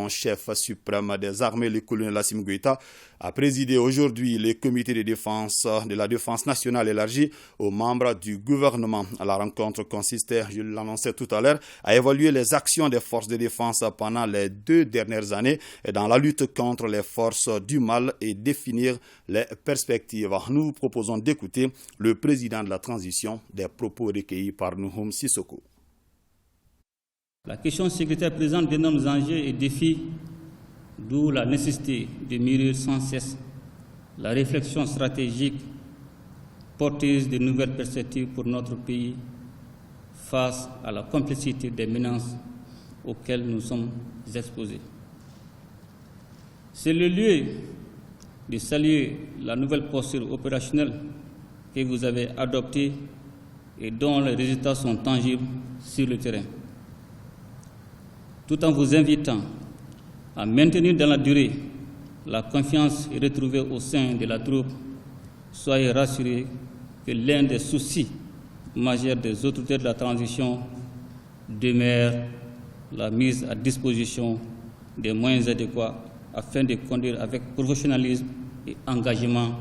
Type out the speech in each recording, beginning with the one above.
Chef suprême des armées, le colonel Assimi Goïta, a présidé aujourd'hui le comité de la défense nationale élargi aux membres du gouvernement. La rencontre consistait, je l'annonçais tout à l'heure, à évaluer les actions des forces de défense pendant les 2 dernières années dans la lutte contre les forces du mal et définir les perspectives. Nous vous proposons d'écouter le président de la transition, des propos recueillis par Nouhoum Sissoko. La question sécuritaire présente d'énormes enjeux et défis, d'où la nécessité de mûrir sans cesse la réflexion stratégique porteuse de nouvelles perspectives pour notre pays face à la complexité des menaces auxquelles nous sommes exposés. C'est le lieu de saluer la nouvelle posture opérationnelle que vous avez adoptée et dont les résultats sont tangibles sur le terrain. Tout en vous invitant à maintenir dans la durée la confiance retrouvée au sein de la troupe, soyez rassurés que l'un des soucis majeurs des autorités de la transition demeure la mise à disposition des moyens adéquats afin de conduire avec professionnalisme et engagement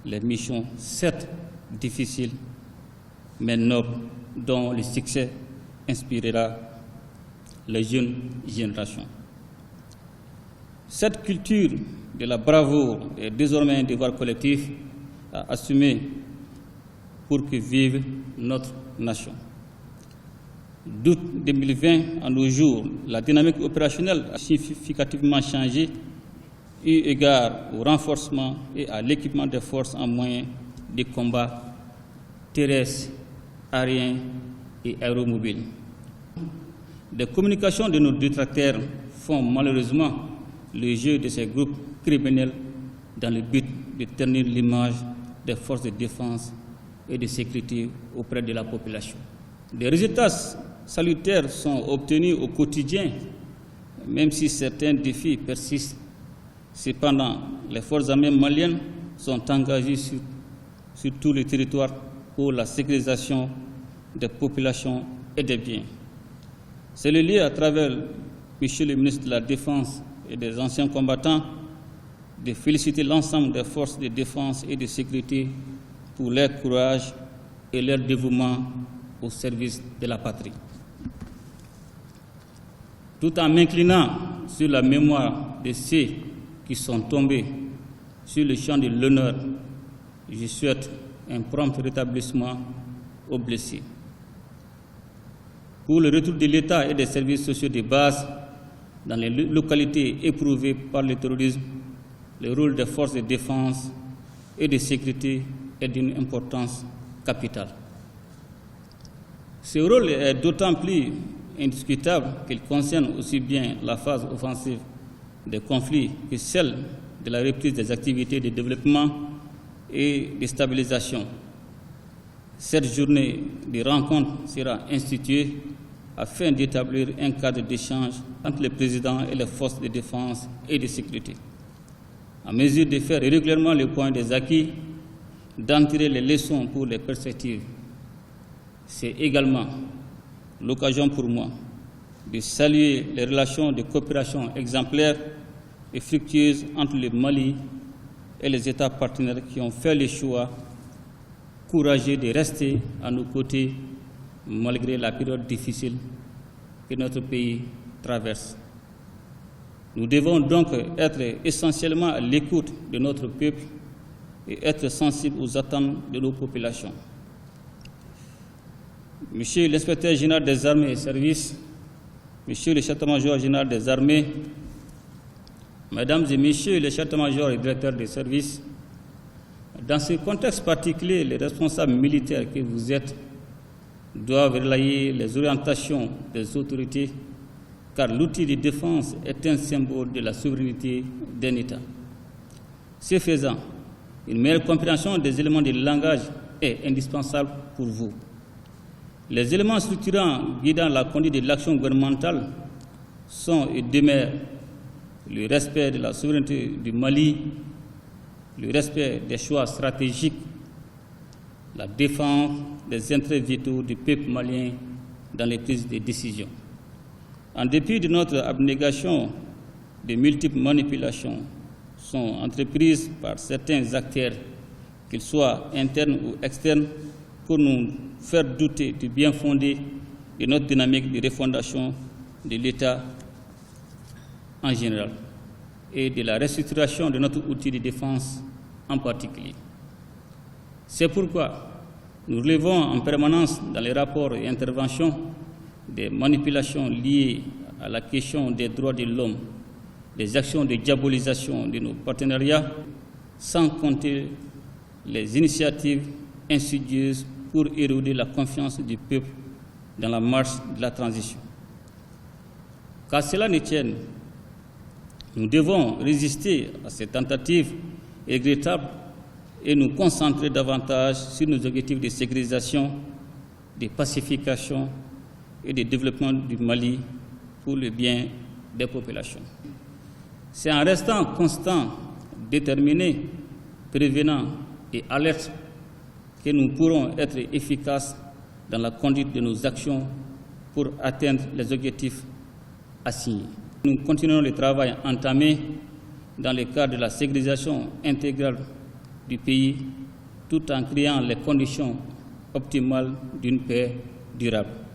les missions certes difficiles mais nobles dont le succès inspirera les jeunes générations. Cette culture de la bravoure est désormais un devoir collectif à assumer pour que vive notre nation. D'août 2020 à nos jours, la dynamique opérationnelle a significativement changé eu égard au renforcement et à l'équipement des forces en moyens de combat terrestres, aériens et aéromobiles. Des communications de nos détracteurs font malheureusement le jeu de ces groupes criminels dans le but de ternir l'image des forces de défense et de sécurité auprès de la population. Des résultats salutaires sont obtenus au quotidien, même si certains défis persistent. Cependant, les forces armées maliennes sont engagées sur tout le territoire pour la sécurisation des populations et des biens. C'est le lieu, à travers Monsieur le ministre de la Défense et des anciens combattants, de féliciter l'ensemble des forces de défense et de sécurité pour leur courage et leur dévouement au service de la patrie. Tout en m'inclinant sur la mémoire de ceux qui sont tombés sur le champ de l'honneur, je souhaite un prompt rétablissement aux blessés. Pour le retour de l'État et des services sociaux de base dans les localités éprouvées par le terrorisme, le rôle des forces de défense et de sécurité est d'une importance capitale. Ce rôle est d'autant plus indiscutable qu'il concerne aussi bien la phase offensive des conflits que celle de la reprise des activités de développement et de stabilisation. Cette journée de rencontre sera instituée afin d'établir un cadre d'échange entre le président et les forces de défense et de sécurité, en mesure de faire régulièrement le point des acquis, d'en tirer les leçons pour les perspectives. C'est également l'occasion pour moi de saluer les relations de coopération exemplaires et fructueuses entre le Mali et les États partenaires qui ont fait le choix courageux de rester à nos côtés malgré la période difficile que notre pays traverse. Nous devons donc être essentiellement à l'écoute de notre peuple et être sensibles aux attentes de nos populations. Monsieur l'inspecteur général des armées et services, Monsieur le chef-d'état-major général des armées, Mesdames et Messieurs les chefs-d'état-major et directeurs des services, dans ce contexte particulier, les responsables militaires que vous êtes doivent relayer les orientations des autorités, car l'outil de défense est un symbole de la souveraineté d'un État. Ce faisant, une meilleure compréhension des éléments de langage est indispensable pour vous. Les éléments structurants guidant la conduite de l'action gouvernementale sont et demeurent le respect de la souveraineté du Mali, le respect des choix stratégiques, la défense des intérêts vitaux du peuple malien dans les prises de décision. En dépit de notre abnégation de multiples manipulations sont entreprises par certains acteurs, qu'ils soient internes ou externes, pour nous faire douter du bien fondé de notre dynamique de refondation de l'État en général et de la restructuration de notre outil de défense en particulier. C'est pourquoi nous relevons en permanence dans les rapports et interventions des manipulations liées à la question des droits de l'homme, des actions de diabolisation de nos partenariats, sans compter les initiatives insidieuses pour éroder la confiance du peuple dans la marche de la transition. Qu'à cela ne tienne, nous devons résister à ces tentatives regrettables et nous concentrer davantage sur nos objectifs de sécurisation, de pacification et de développement du Mali pour le bien des populations. C'est en restant constant, déterminé, prévenant et alerte que nous pourrons être efficaces dans la conduite de nos actions pour atteindre les objectifs assignés. Nous continuerons le travail entamé dans le cadre de la sécurisation intégrale du pays, tout en créant les conditions optimales d'une paix durable.